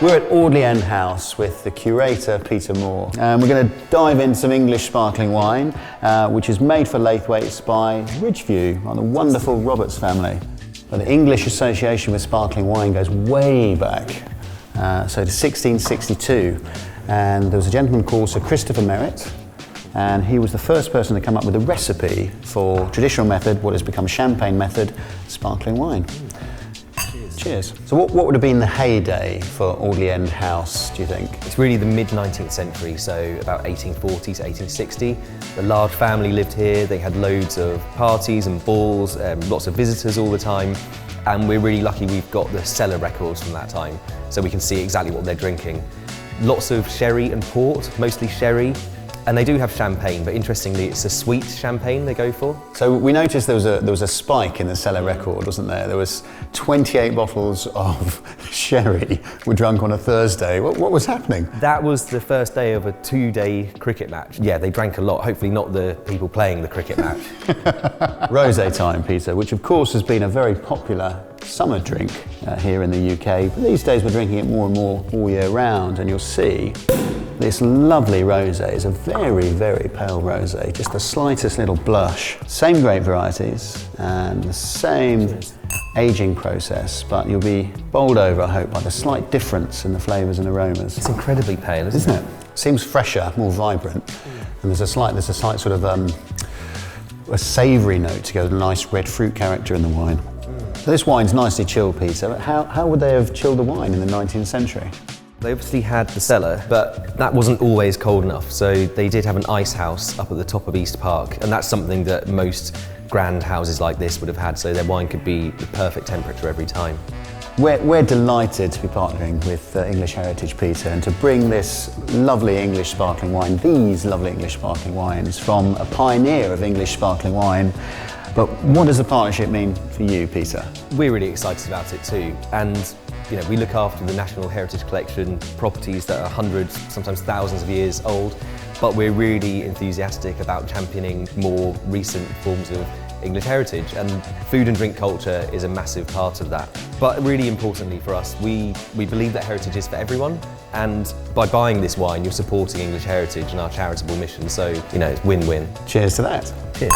We're at Audley End House with the curator, Peter Moore. We're going to dive into some English sparkling wine, which is made for Laithwaites by Ridgeview, by the wonderful Roberts family. But the English association with sparkling wine goes way back, so to 1662. And there was a gentleman called Sir Christopher Merritt, and he was the first person to come up with a recipe for traditional method, what has become champagne method, sparkling wine. Cheers. So what would have been the heyday for Audley End House, do you think? It's really the mid-19th century, so about 1840 to 1860. The large family lived here, they had loads of parties and balls, lots of visitors all the time, and we're really lucky we've got the cellar records from that time, so we can see exactly what they're drinking. Lots of sherry and port, mostly sherry. And they do have champagne, but interestingly, it's a sweet champagne they go for. So we noticed there was a spike in the cellar record, wasn't there? There was 28 bottles of sherry were drunk on a Thursday. What was happening? That was the first day of a 2-day cricket match. Yeah, they drank a lot, hopefully not the people playing the cricket match. Rosé time, Peter, which of course has been a very popular summer drink here in the UK. But these days we're drinking it more and more all year round, and you'll see this lovely rosé is a very, very pale rosé, just the slightest little blush. Same grape varieties and the same aging process, but you'll be bowled over, I hope, by the slight difference in the flavours and aromas. It's incredibly pale, isn't it? Seems fresher, more vibrant, and there's a slight sort of a savoury note to go with a nice red fruit character in the wine. So this wine's nicely chilled, Peter. How would they have chilled the wine in the 19th century? They obviously had the cellar, but that wasn't always cold enough, so they did have an ice house up at the top of East Park, and that's something that most grand houses like this would have had, so their wine could be the perfect temperature every time. We're delighted to be partnering with English Heritage, Peter, and to bring this lovely English sparkling wine, these lovely English sparkling wines from a pioneer of English sparkling wine. But what does the partnership mean for you, Peter? We're really excited about it too, and we look after the National Heritage Collection properties that are hundreds, sometimes thousands of years old, but we're really enthusiastic about championing more recent forms of English heritage, and food and drink culture is a massive part of that. But really importantly for us, we believe that heritage is for everyone, and by buying this wine, you're supporting English heritage and our charitable mission, so it's win-win. Cheers to that. Cheers.